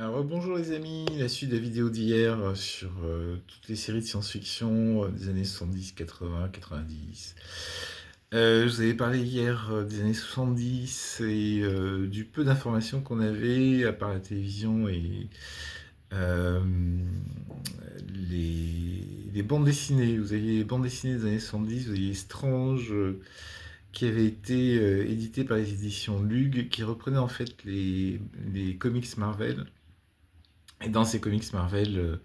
Alors, bonjour les amis, la suite de la vidéo d'hier sur toutes les séries de science-fiction des années 70, 80, 90. Je vous avais parlé hier des années 70 et du peu d'informations qu'on avait à part la télévision et euh, les bandes dessinées. Vous aviez les bandes dessinées des années 70, vous aviez Strange qui avait été édité par les éditions Lug, qui reprenait en fait les comics Marvel. Et dans ces comics Marvel,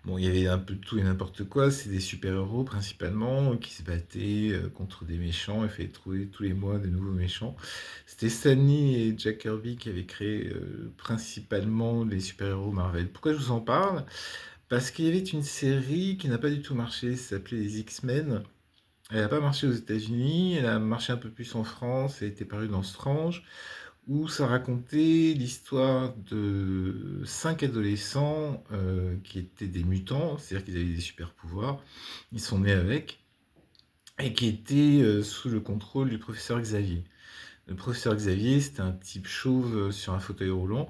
bon, il y avait un peu de tout et n'importe quoi. C'est des super-héros principalement qui se battaient contre des méchants et fallait trouver tous les mois de nouveaux méchants. C'était Stan Lee et Jack Kirby qui avaient créé principalement les super-héros Marvel. Pourquoi je vous en parle? Parce qu'il y avait une série qui n'a pas du tout marché, ça s'appelait les X-Men. Elle n'a pas marché aux États-Unis, elle a marché un peu plus en France, elle a été parue dans Strange où ça racontait l'histoire de cinq adolescents qui étaient des mutants, c'est-à-dire qu'ils avaient des super pouvoirs, ils sont nés avec, et qui étaient sous le contrôle du professeur Xavier. Le professeur Xavier, c'était un type chauve sur un fauteuil roulant,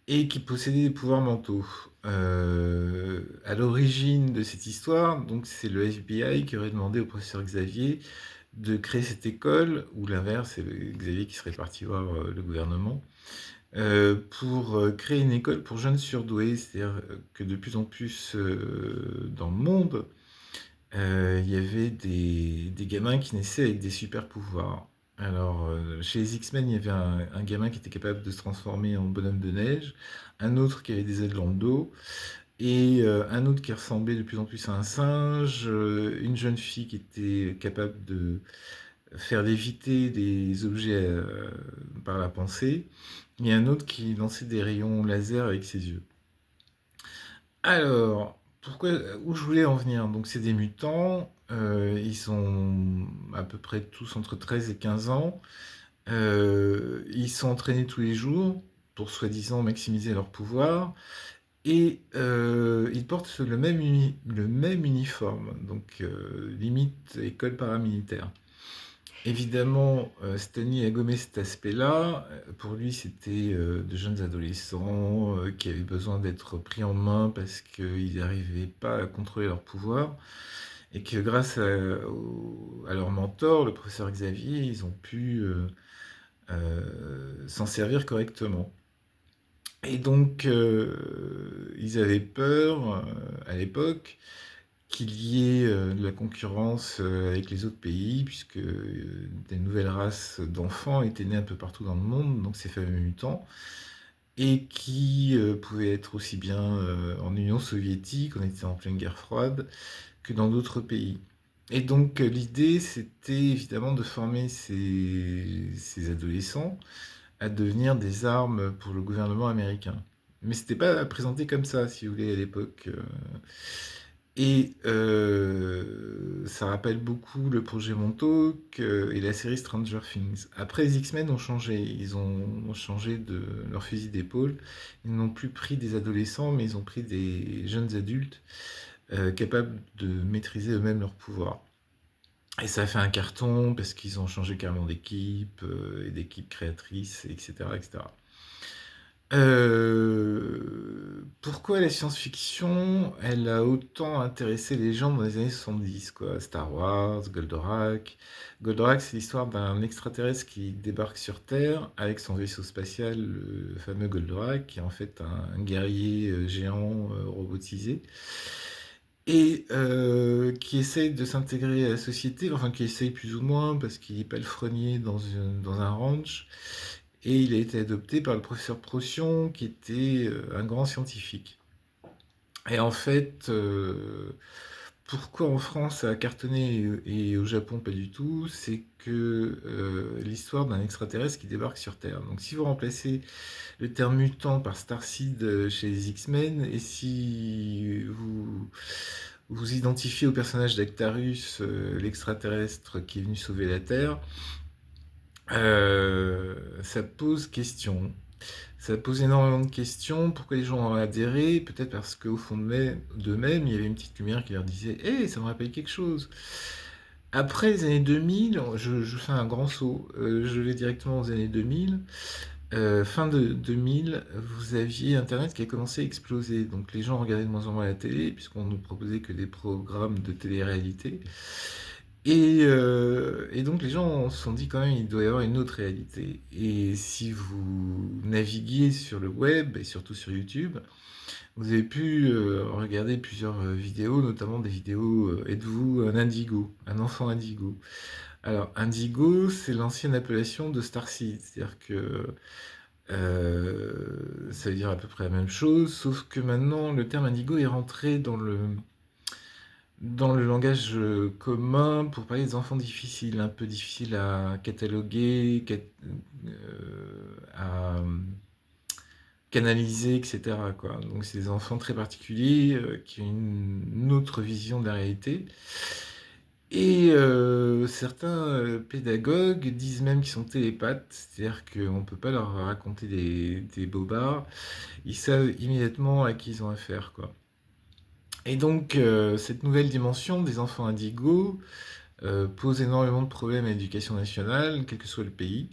et qui possédait des pouvoirs mentaux. À l'origine de cette histoire, donc c'est le FBI qui aurait demandé au professeur Xavier de créer cette école, ou l'inverse, c'est Xavier qui serait parti voir le gouvernement, pour créer une école pour jeunes surdoués, c'est-à-dire que de plus en plus dans le monde, il y avait des gamins qui naissaient avec des super pouvoirs. Alors, chez les X-Men, il y avait un gamin qui était capable de se transformer en bonhomme de neige, un autre qui avait des ailes dans le dos, et un autre qui ressemblait de plus en plus à un singe, une jeune fille qui était capable de faire léviter des objets par la pensée, et un autre qui lançait des rayons laser avec ses yeux. Alors, pourquoi, où je voulais en venir? Donc, c'est des mutants, ils sont à peu près tous entre 13 et 15 ans. Ils sont entraînés tous les jours pour soi-disant maximiser leur pouvoir. Et ils portent le même uniforme, donc limite école paramilitaire. Évidemment, Stanley a gommé cet aspect-là. Pour lui, c'était de jeunes adolescents qui avaient besoin d'être pris en main parce qu'ils n'arrivaient pas à contrôler leur pouvoir. Et que grâce à leur mentor, le professeur Xavier, ils ont pu s'en servir correctement. Et donc, ils avaient peur à l'époque qu'il y ait de la concurrence avec les autres pays, puisque des nouvelles races d'enfants étaient nées un peu partout dans le monde, donc ces fameux mutants, et qui pouvaient être aussi bien en Union soviétique, on était en pleine guerre froide, que dans d'autres pays. Et donc l'idée, c'était évidemment de former ces adolescents à devenir des armes pour le gouvernement américain. Mais c'était pas présenté comme ça, si vous voulez, à l'époque. Et ça rappelle beaucoup le projet Montauk et la série Stranger Things. Après, les X-Men ont changé. Ils ont changé de leur fusil d'épaule. Ils n'ont plus pris des adolescents, mais ils ont pris des jeunes adultes capables de maîtriser eux-mêmes leurs pouvoirs. Et ça a fait un carton parce qu'ils ont changé carrément d'équipe, et d'équipe créatrice, etc., etc. Pourquoi la science-fiction, elle a autant intéressé les gens dans les années 70, quoi? Star Wars, Goldorak. Goldorak, c'est l'histoire d'un extraterrestre qui débarque sur Terre avec son vaisseau spatial, le fameux Goldorak, qui est en fait un guerrier géant robotisé, et qui essaye de s'intégrer à la société, enfin qui essaye plus ou moins, parce qu'il est palefrenier dans un ranch, et il a été adopté par le professeur Procyon, qui était un grand scientifique. Et en fait, pourquoi en France ça a cartonné et au Japon pas du tout, c'est que l'histoire d'un extraterrestre qui débarque sur Terre. Donc si vous remplacez le terme mutant par Starseed chez les X-Men, et si vous identifiez au personnage d'Actarus, l'extraterrestre qui est venu sauver la Terre, ça pose question. Ça pose énormément de questions. Pourquoi les gens ont adhéré? Peut-être parce qu'au fond d'eux-mêmes, il y avait une petite lumière qui leur disait «Hey, ça me rappelle quelque chose». Après les années 2000, je fais un grand saut. Je vais directement aux années 2000. Fin de 2000, vous aviez internet qui a commencé à exploser. Donc les gens regardaient de moins en moins la télé, puisqu'on nous proposait que des programmes de télé-réalité. Et donc les gens se sont dit quand même il doit y avoir une autre réalité. Et si vous naviguiez sur le web, et surtout sur YouTube, vous avez pu regarder plusieurs vidéos, notamment des vidéos Êtes-vous un indigo, un enfant indigo? Alors, indigo, c'est l'ancienne appellation de Starseed, c'est-à-dire que ça veut dire à peu près la même chose, sauf que maintenant le terme indigo est rentré dans le langage commun pour parler des enfants difficiles, un peu difficiles à cataloguer, à canaliser, etc., quoi. Donc c'est des enfants très particuliers qui ont une autre vision de la réalité. Et certains pédagogues disent même qu'ils sont télépathes, c'est-à-dire qu'on ne peut pas leur raconter des bobards, ils savent immédiatement à qui ils ont affaire, quoi. Et donc, cette nouvelle dimension des enfants indigos pose énormément de problèmes à l'éducation nationale, quel que soit le pays.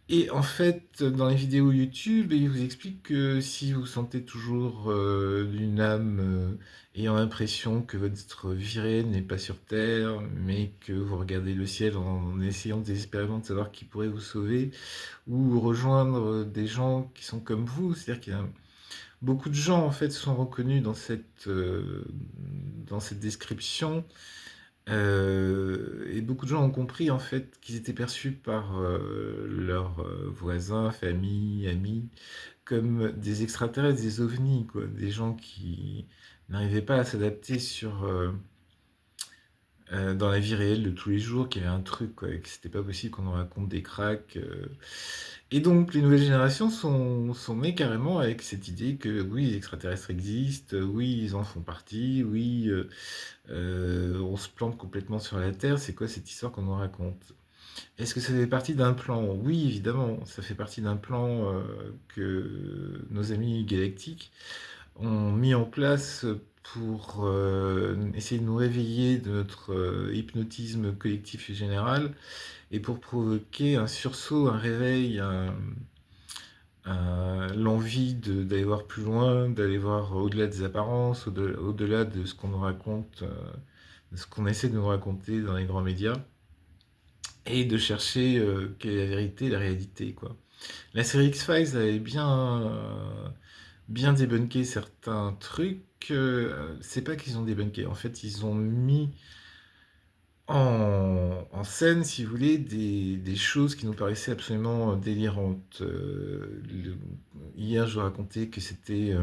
Et en fait, dans les vidéos YouTube, il vous explique que si vous sentez toujours une âme ayant l'impression que votre vie réelle n'est pas sur Terre, mais que vous regardez le ciel en essayant désespérément de savoir qui pourrait vous sauver, ou rejoindre des gens qui sont comme vous, c'est-à-dire qu'il y a beaucoup de gens en fait se sont reconnus dans cette description. Et beaucoup de gens ont compris en fait qu'ils étaient perçus par leurs voisins, familles, amis, comme des extraterrestres, des ovnis, quoi, des gens qui n'arrivaient pas à s'adapter dans la vie réelle de tous les jours, qu'il y avait un truc, quoi, et que c'était pas possible qu'on nous raconte des cracks. Et donc les nouvelles générations sont nées carrément avec cette idée que oui, les extraterrestres existent, oui, ils en font partie, oui, on se plante complètement sur la Terre, c'est quoi cette histoire qu'on nous raconte? Est-ce que ça fait partie d'un plan? Oui, évidemment, ça fait partie d'un plan que nos amis galactiques ont mis en place pour essayer de nous réveiller de notre hypnotisme collectif et général et pour provoquer un sursaut, un réveil, l'envie d'aller voir plus loin, d'aller voir au-delà des apparences, au-delà de ce qu'on nous raconte, de ce qu'on essaie de nous raconter dans les grands médias, et de chercher quelle est la vérité, la réalité, quoi. La série X-Files avait bien débunké certains trucs. C'est pas qu'ils ont débunké, en fait, ils ont mis en scène, si vous voulez, des choses qui nous paraissaient absolument délirantes. Hier, je vous racontais que c'était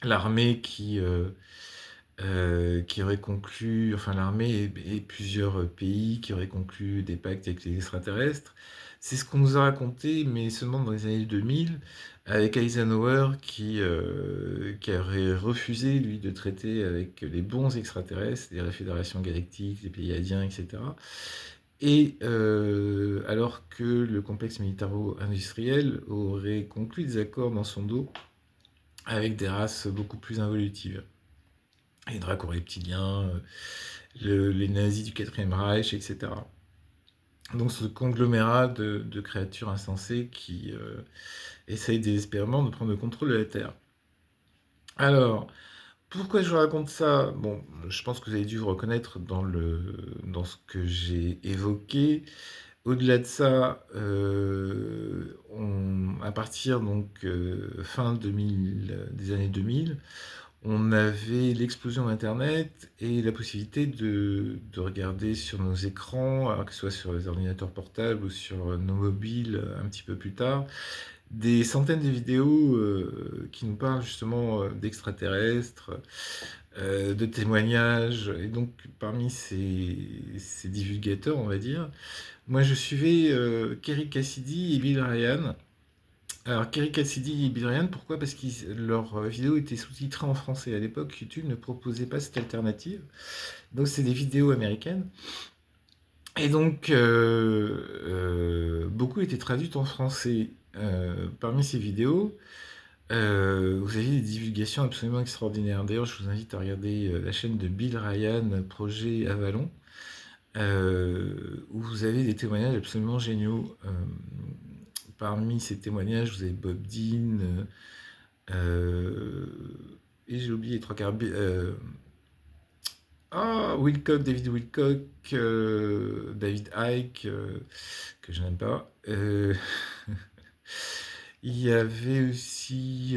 l'armée qui aurait conclu, enfin l'armée et plusieurs pays qui auraient conclu des pactes avec les extraterrestres. C'est ce qu'on nous a raconté, mais seulement dans les années 2000, avec Eisenhower qui aurait refusé, lui, de traiter avec les bons extraterrestres, la Fédération galactique, les Pléiadiens, etc. Et alors que le complexe militaro-industriel aurait conclu des accords dans son dos avec des races beaucoup plus involutives. Les dracos reptiliens, les nazis du 4e Reich, etc. Donc ce conglomérat de créatures insensées qui essayent désespérément de prendre le contrôle de la Terre. Alors, pourquoi je vous raconte ça? Bon, je pense que vous avez dû vous reconnaître dans ce que j'ai évoqué. Au-delà de ça, à partir donc fin 2000, des années 2000, on avait l'explosion d'Internet et la possibilité de regarder sur nos écrans, alors que ce soit sur les ordinateurs portables ou sur nos mobiles un petit peu plus tard, des centaines de vidéos qui nous parlent justement d'extraterrestres, de témoignages. Et donc, parmi ces divulgateurs, on va dire, moi je suivais Kerry Cassidy et Bill Ryan. Alors, Kerry Cassidy et Bill Ryan, pourquoi? Parce que leurs vidéos étaient sous-titrées en français. À l'époque, YouTube ne proposait pas cette alternative. Donc, c'est des vidéos américaines. Et donc, beaucoup étaient traduites en français. Parmi ces vidéos, vous avez des divulgations absolument extraordinaires. D'ailleurs, je vous invite à regarder la chaîne de Bill Ryan, Projet Avalon, où vous avez des témoignages absolument géniaux. parmi ces témoignages, vous avez Bob Dean, et j'ai oublié les trois quarts. Wilcock, David Wilcock, David Icke, que je n'aime pas. Il y avait aussi,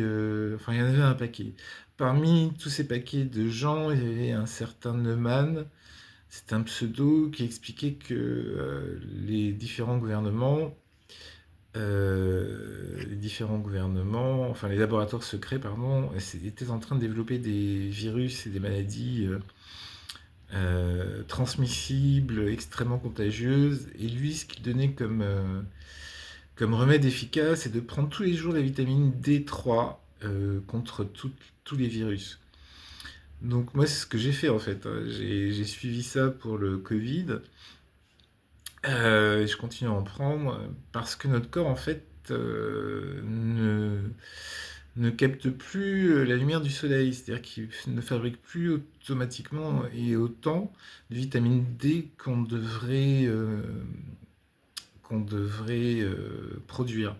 enfin, il y en avait un paquet. Parmi tous ces paquets de gens, il y avait un certain Neumann. C'est un pseudo qui expliquait que les différents gouvernements, enfin les laboratoires secrets, pardon, étaient en train de développer des virus et des maladies transmissibles, extrêmement contagieuses. Et lui, ce qu'il donnait comme remède efficace, c'est de prendre tous les jours la vitamine D3 contre tous les virus. Donc moi, c'est ce que j'ai fait en fait, hein. J'ai suivi ça pour le Covid. Je continue à en prendre parce que notre corps en fait ne capte plus la lumière du soleil, c'est-à-dire qu'il ne fabrique plus automatiquement et autant de vitamine D qu'on devrait produire.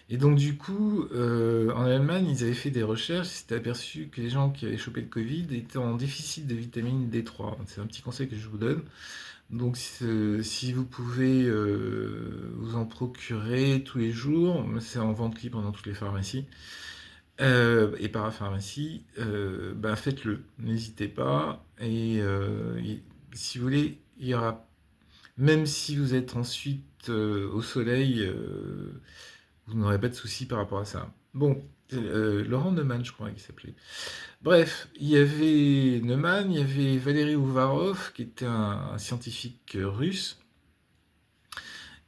Et donc du coup, en Allemagne, ils avaient fait des recherches, ils s'étaient aperçus que les gens qui avaient chopé le Covid étaient en déficit de vitamine D3. C'est un petit conseil que je vous donne. Donc si vous pouvez vous en procurer tous les jours, c'est en vente libre dans toutes les pharmacies et parapharmacies, bah faites-le, n'hésitez pas. Si vous voulez, il y aura, même si vous êtes ensuite au soleil, vous n'aurez pas de soucis par rapport à ça. Bon, Laurent Neumann, je crois qu'il s'appelait. Bref, il y avait Neumann, il y avait Valéry Ouvarov, qui était un scientifique russe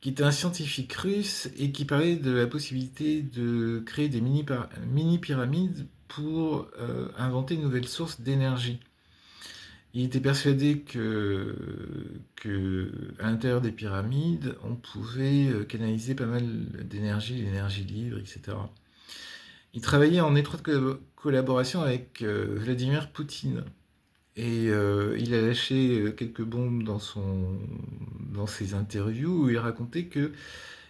et qui parlait de la possibilité de créer des mini-pyramides pour inventer une nouvelle source d'énergie. Il était persuadé que à l'intérieur des pyramides, on pouvait canaliser pas mal d'énergie, l'énergie libre, etc. Il travaillait en étroite collaboration avec Vladimir Poutine. Et il a lâché quelques bombes dans ses interviews où il racontait que,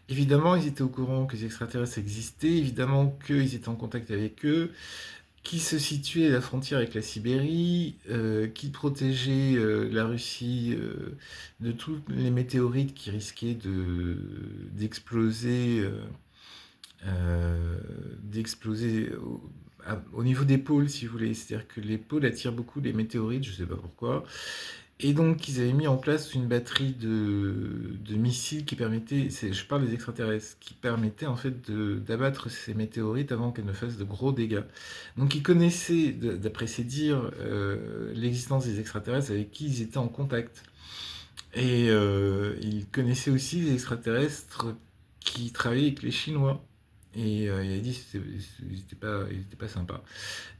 évidemment, ils étaient au courant que les extraterrestres existaient, évidemment qu'ils étaient en contact avec eux, qu'ils se situaient à la frontière avec la Sibérie, qu'ils protégeaient la Russie de tous les météorites qui risquaient d'exploser au niveau des pôles, si vous voulez. C'est-à-dire que les pôles attirent beaucoup les météorites, je ne sais pas pourquoi. Et donc, ils avaient mis en place une batterie de missiles qui permettait, je parle des extraterrestres, qui permettait en fait d'abattre ces météorites avant qu'elles ne fassent de gros dégâts. Donc, ils connaissaient, d'après ces dires, l'existence des extraterrestres avec qui ils étaient en contact. Et ils connaissaient aussi les extraterrestres qui travaillaient avec les Chinois. Et il a dit qu'ils n'étaient pas sympas.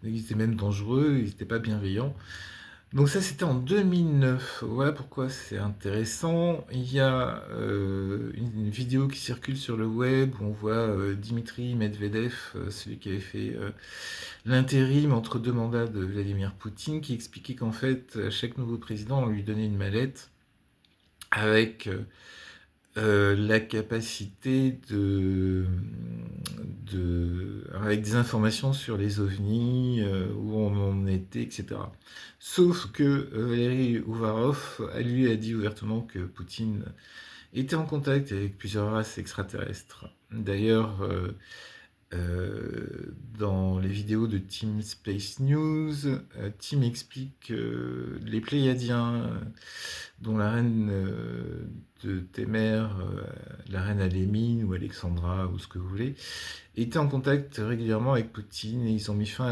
Ils étaient même dangereux, ils n'étaient pas bienveillants. Donc ça, c'était en 2009. Voilà pourquoi c'est intéressant. Il y a une vidéo qui circule sur le web où on voit Dimitri Medvedev, celui qui avait fait l'intérim entre deux mandats de Vladimir Poutine, qui expliquait qu'en fait, à chaque nouveau président, on lui donnait une mallette avec la capacité avec des informations sur les ovnis, où on en était, etc. Sauf que Valéry Ouvarov, lui, a dit ouvertement que Poutine était en contact avec plusieurs races extraterrestres. D'ailleurs, dans les vidéos de Team Space News, Team explique que les Pléiadiens, dont la reine de Témer, la reine Alémine ou Alexandra ou ce que vous voulez, étaient en contact régulièrement avec Poutine et ils ont mis fin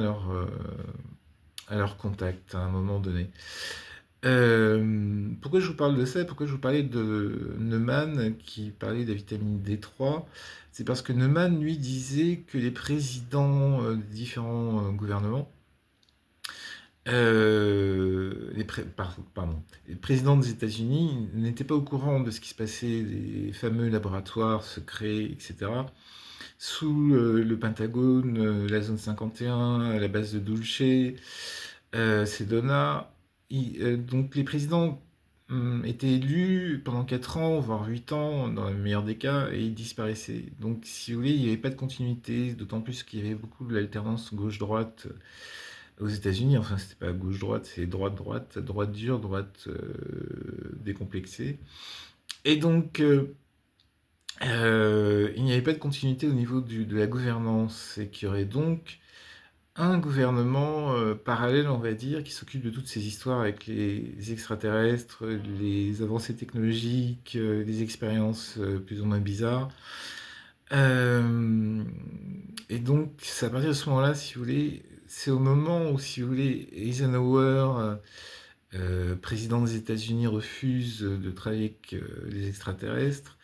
à leur contact à un moment donné. Pourquoi je vous parle de ça? Pourquoi je vous parlais de Neumann qui parlait de la vitamine D3? C'est parce que Neumann, lui, disait que les présidents des différents gouvernements, les présidents des États-Unis n'étaient pas au courant de ce qui se passait, des fameux laboratoires secrets, etc., sous le Pentagone, la zone 51, la base de Dulce, Sedona. Donc les présidents était élu pendant 4 ans, voire 8 ans, dans le meilleur des cas, et il disparaissait. Donc, si vous voulez, il n'y avait pas de continuité, d'autant plus qu'il y avait beaucoup de l'alternance gauche-droite aux États-Unis. Enfin, c'était pas gauche-droite, c'est droite-droite, droite dure, droite décomplexée. Et donc, il n'y avait pas de continuité au niveau de la gouvernance, et qu'il y aurait donc un gouvernement parallèle, on va dire, qui s'occupe de toutes ces histoires avec les extraterrestres, les avancées technologiques, les expériences plus ou moins bizarres. Euh, et donc, c'est à partir de ce moment-là, si vous voulez, c'est au moment où, si vous voulez, Eisenhower, président des États-Unis, refuse de travailler avec les extraterrestres,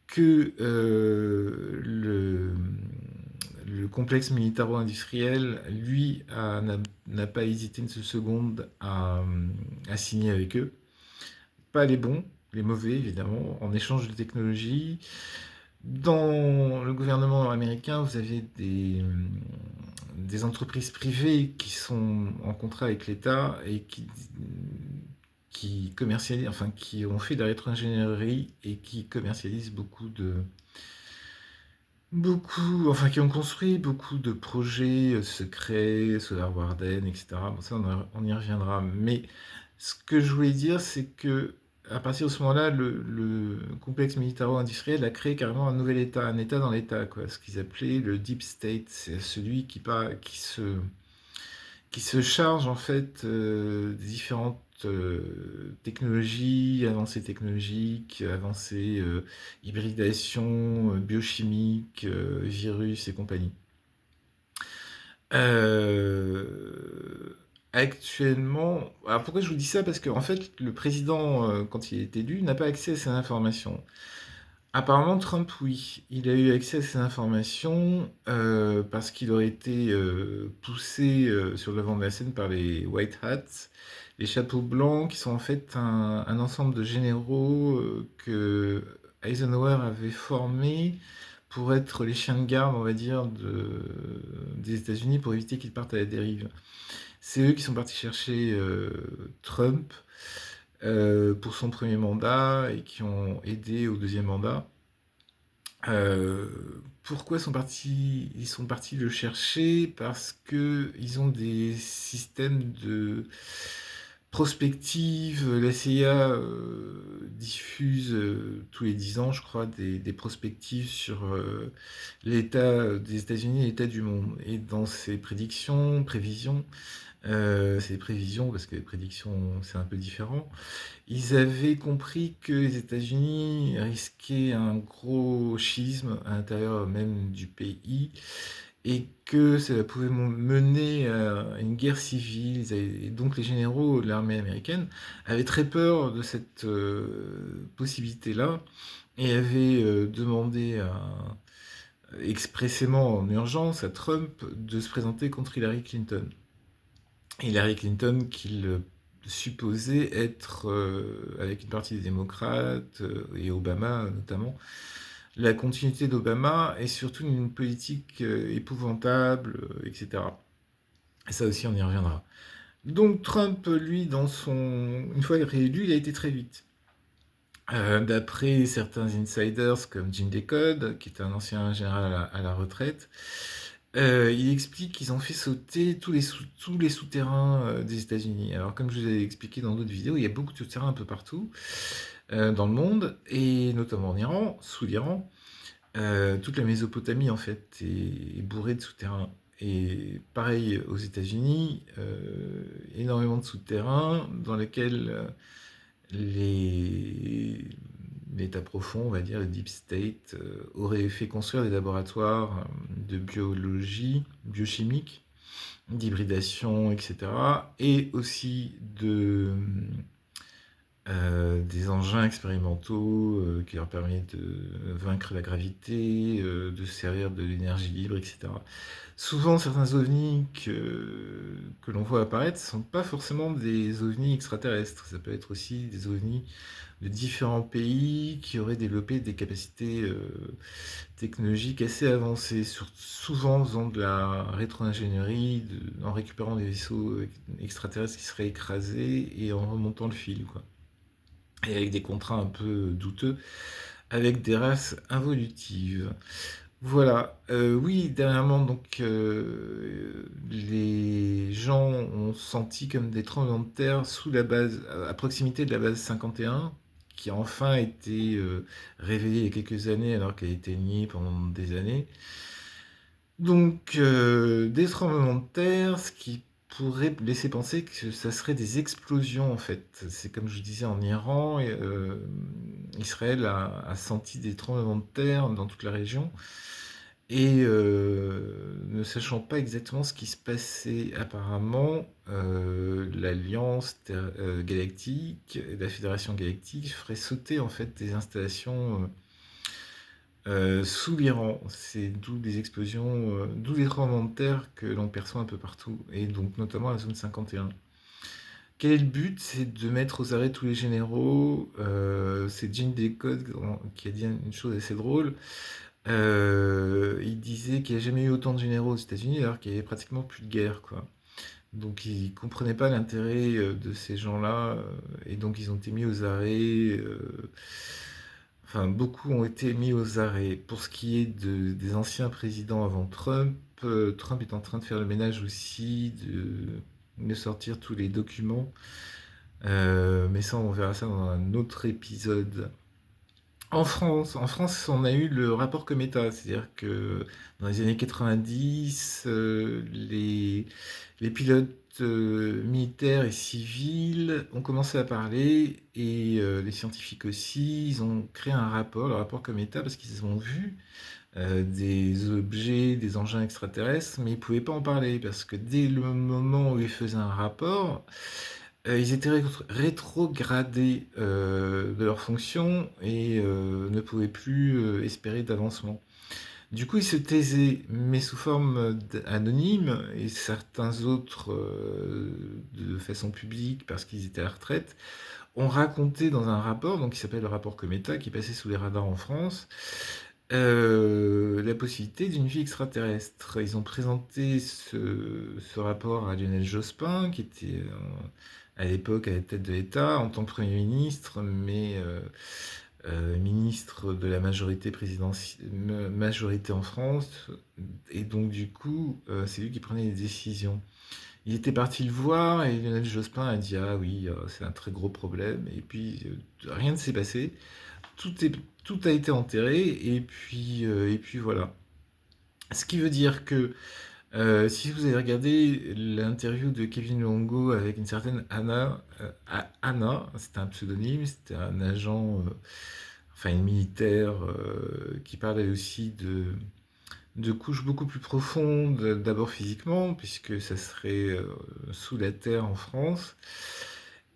que le complexe militaro-industriel, lui, n'a pas hésité une seule seconde à signer avec eux. Pas les bons, les mauvais, évidemment, en échange de technologies. Dans le gouvernement américain, vous avez des entreprises privées qui sont en contrat avec l'État et qui commercialisent, enfin, qui ont fait de la rétro-ingénierie et qui commercialisent enfin, qui ont construit beaucoup de projets secrets, Solar Warden, etc. Bon, ça, on y reviendra. Mais ce que je voulais dire, c'est que à partir de ce moment-là, le complexe militaro-industriel a créé carrément un nouvel État, un État dans l'État, quoi. Ce qu'ils appelaient le Deep State, c'est celui qui se charge en fait des différentes technologies, avancées technologiques, avancées hybridation, biochimique, virus et compagnie. Actuellement, alors pourquoi je vous dis ça? Parce qu'en fait, le président, quand il est élu, n'a pas accès à ces informations. Apparemment, Trump, oui, il a eu accès à ces informations parce qu'il aurait été poussé sur le devant de la scène par les White Hats, les chapeaux blancs, qui sont en fait un ensemble de généraux que Eisenhower avait formés pour être les chiens de garde, on va dire, des États-Unis pour éviter qu'ils partent à la dérive. C'est eux qui sont partis chercher Trump pour son premier mandat et qui ont aidé au deuxième mandat. Euh, Pourquoi ils sont partis le chercher? Parce que ils ont des systèmes de prospective. La CIA diffuse tous les 10 ans, je crois, des prospectives sur l'état des États-Unis et l'état du monde. Et dans ces prévisions, c'est des prévisions parce que les prédictions c'est un peu différent. Ils avaient compris que les États-Unis risquaient un gros schisme à l'intérieur même du pays et que cela pouvait mener à une guerre civile. Et donc les généraux de l'armée américaine avaient très peur de cette possibilité-là et avaient demandé expressément en urgence à Trump de se présenter contre Hillary Clinton. Hillary Clinton qu'il supposait être, avec une partie des démocrates et Obama notamment, la continuité d'Obama et surtout une politique épouvantable, etc. Et ça aussi, on y reviendra. Donc Trump, lui, une fois réélu, il a été très vite. D'après certains insiders comme Jim Decode, qui est un ancien général à la retraite, il explique qu'ils ont fait sauter tous les souterrains des États-Unis. Alors, comme je vous ai expliqué dans d'autres vidéos, il y a beaucoup de souterrains un peu partout dans le monde, et notamment en Iran, sous l'Iran. Toute la Mésopotamie, en fait, est bourrée de souterrains. Et pareil aux États-Unis, énormément de souterrains dans lesquels les l'État profond, on va dire, le Deep State, aurait fait construire des laboratoires de biologie, biochimique, d'hybridation, etc. Et aussi des engins expérimentaux qui leur permettent de vaincre la gravité, de se servir de l'énergie libre, etc. Souvent, certains ovnis que l'on voit apparaître ne sont pas forcément des ovnis extraterrestres. Ça peut être aussi des ovnis de différents pays qui auraient développé des capacités technologiques assez avancées, souvent en faisant de la rétro-ingénierie, en récupérant des vaisseaux extraterrestres qui seraient écrasés et en remontant le fil, quoi. et avec des contrats un peu douteux, avec des races involutives. Voilà, oui, dernièrement, donc, les gens ont senti comme des tremblements de terre sous la base, à proximité de la base 51, qui a enfin été révélée il y a quelques années, alors qu'elle était niée pendant des années. Donc, des tremblements de terre, ce qui pourrait laisser penser que ça serait des explosions, en fait. C'est comme je disais en Iran, et, Israël a senti des tremblements de terre dans toute la région. Et ne sachant pas exactement ce qui se passait, apparemment, l'Alliance galactique, la Fédération galactique ferait sauter en fait des installations sous l'Iran. C'est d'où des explosions, d'où des tremblements de terre que l'on perçoit un peu partout, et donc notamment la zone 51. Quel est le but? C'est de mettre aux arrêts tous les généraux. C'est Gene Decode qui a dit une chose assez drôle. Il disait qu'il n'y a jamais eu autant de généraux aux États-Unis alors qu'il y avait pratiquement plus de guerre, quoi. Donc il ne comprenait pas l'intérêt de ces gens-là, et donc ils ont été mis aux arrêts. Enfin, beaucoup ont été mis aux arrêts. Pour ce qui est des anciens présidents avant Trump, Trump est en train de faire le ménage aussi, de sortir tous les documents. Mais ça, on verra ça dans un autre épisode. En France, on a eu le rapport Cometa, c'est-à-dire que dans les années 90, les pilotes militaires et civils ont commencé à parler, et les scientifiques aussi. Ils ont créé un rapport, le rapport Cometa, parce qu'ils ont vu des objets, des engins extraterrestres, mais ils ne pouvaient pas en parler, parce que dès le moment où ils faisaient un rapport, ils étaient rétrogradés de leurs fonctions, et ne pouvaient plus espérer d'avancement. Du coup, ils se taisaient, mais sous forme anonyme, et certains autres de façon publique, parce qu'ils étaient à la retraite, ont raconté dans un rapport, donc qui s'appelle le rapport Cometa, qui passait sous les radars en France, la possibilité d'une vie extraterrestre. Ils ont présenté ce rapport à Lionel Jospin, qui était à l'époque à la tête de l'État en tant que Premier ministre, mais ministre de la majorité présidentielle, majorité en France, et donc du coup, c'est lui qui prenait les décisions. Il était parti le voir, et Lionel Jospin a dit: ah oui, c'est un très gros problème, et puis rien ne s'est passé. Tout, est, tout a été enterré, et puis voilà. Ce qui veut dire que si vous avez regardé l'interview de Kevin Longo avec une certaine Anna, Anna, c'était un pseudonyme, c'était un agent, enfin une militaire, qui parlait aussi de couches beaucoup plus profondes, d'abord physiquement, puisque ça serait sous la terre en France,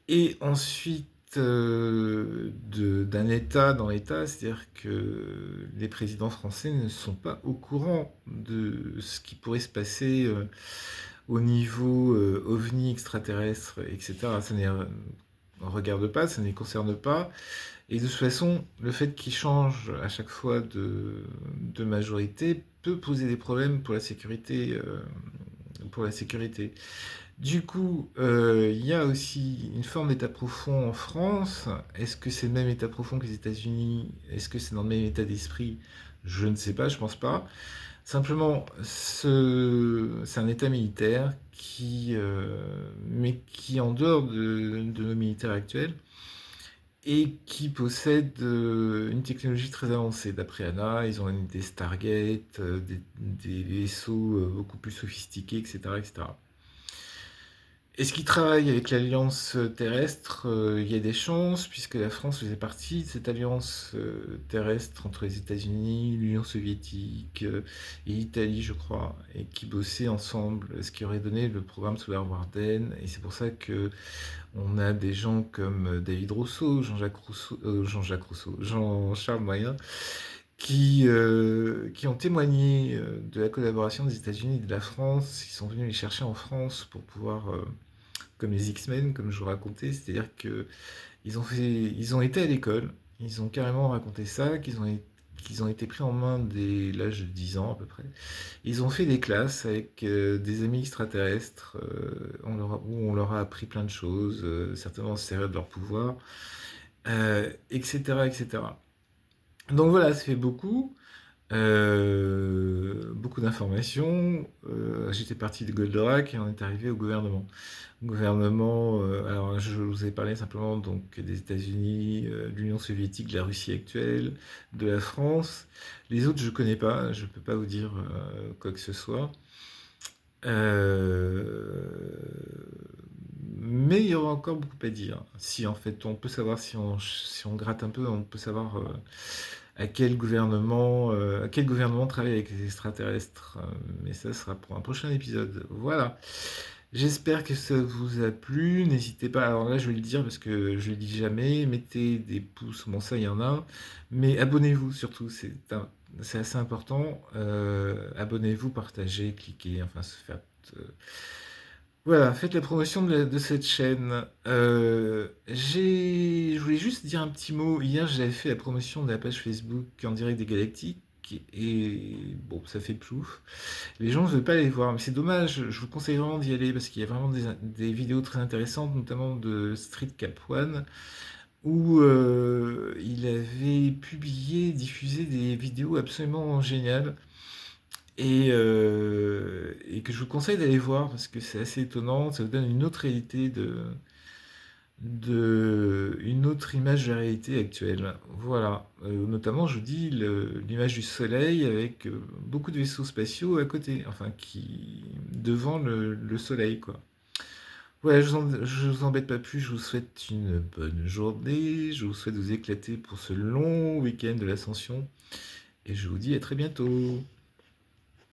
et ensuite d'un État dans l'État, c'est-à-dire que les présidents français ne sont pas au courant de ce qui pourrait se passer au niveau ovni extraterrestre, etc. Ça ne les regarde pas, ça ne les concerne pas. Et de toute façon, le fait qu'ils changent à chaque fois de majorité peut poser des problèmes pour la sécurité. Pour la sécurité. Du coup, il y a aussi une forme d'état profond en France. Est-ce que c'est le même état profond que les États-Unis? Est-ce que c'est dans le même état d'esprit? Je ne sais pas, je pense pas. Simplement, c'est un état militaire mais qui, en dehors de nos militaires actuels, et qui possède une technologie très avancée. D'après Anna, ils ont des Stargate, des vaisseaux beaucoup plus sophistiqués, etc., etc. Est-ce qu'ils travaillent avec l'Alliance terrestre? Il y a des chances, puisque la France faisait partie de cette alliance terrestre entre les États-Unis, l'Union soviétique et l'Italie, je crois, et qui bossaient ensemble, ce qui aurait donné le programme Solar Warden. Et c'est pour ça que on a des gens comme David Rousseau, Jean-Charles Moyen, qui ont témoigné de la collaboration des États-Unis et de la France. Ils sont venus les chercher en France pour pouvoir, comme les X-Men, comme je vous racontais, c'est-à-dire que ils ont été à l'école, ils ont carrément raconté ça, qu'ils ont été pris en main dès l'âge de 10 ans à peu près. Ils ont fait des classes avec des amis extraterrestres, où on leur a appris plein de choses, certainement se servir de leur pouvoir. etc., etc. Donc voilà, ça fait beaucoup. Beaucoup d'informations. J'étais parti de Goldorak et on est arrivé au gouvernement. Gouvernement, alors je vous ai parlé simplement donc des États-Unis, de l'Union soviétique, de la Russie actuelle, de la France. Les autres, je connais pas, je peux pas vous dire quoi que ce soit. Mais il y aura encore beaucoup à dire. Si en fait, on peut savoir si on gratte un peu, on peut savoir à quel gouvernement travaille avec les extraterrestres. Mais ça sera pour un prochain épisode. Voilà. J'espère que ça vous a plu. N'hésitez pas. Alors là, je vais le dire parce que je le dis jamais. Mettez des pouces. Bon, ça, il y en a. Mais abonnez-vous surtout. C'est assez important. Abonnez-vous, partagez, cliquez. Enfin, se faire. euh, voilà, faites la promotion de cette chaîne. Je voulais juste dire un petit mot. Hier, j'avais fait la promotion de la page Facebook En direct des Galactiques. Et bon, ça fait plouf. Les gens ne veulent pas aller voir, mais c'est dommage. Je vous conseille vraiment d'y aller parce qu'il y a vraiment des vidéos très intéressantes, notamment de Street Cap One, où il avait publié, diffusé des vidéos absolument géniales et que je vous conseille d'aller voir parce que c'est assez étonnant. Ça vous donne une autre réalité une autre image de la réalité actuelle. Voilà. Notamment, je vous dis l'image du soleil avec beaucoup de vaisseaux spatiaux à côté, enfin qui devant le soleil, quoi. Voilà, je vous embête pas plus, je vous souhaite une bonne journée, je vous souhaite de vous éclater pour ce long week-end de l'Ascension, et je vous dis à très bientôt.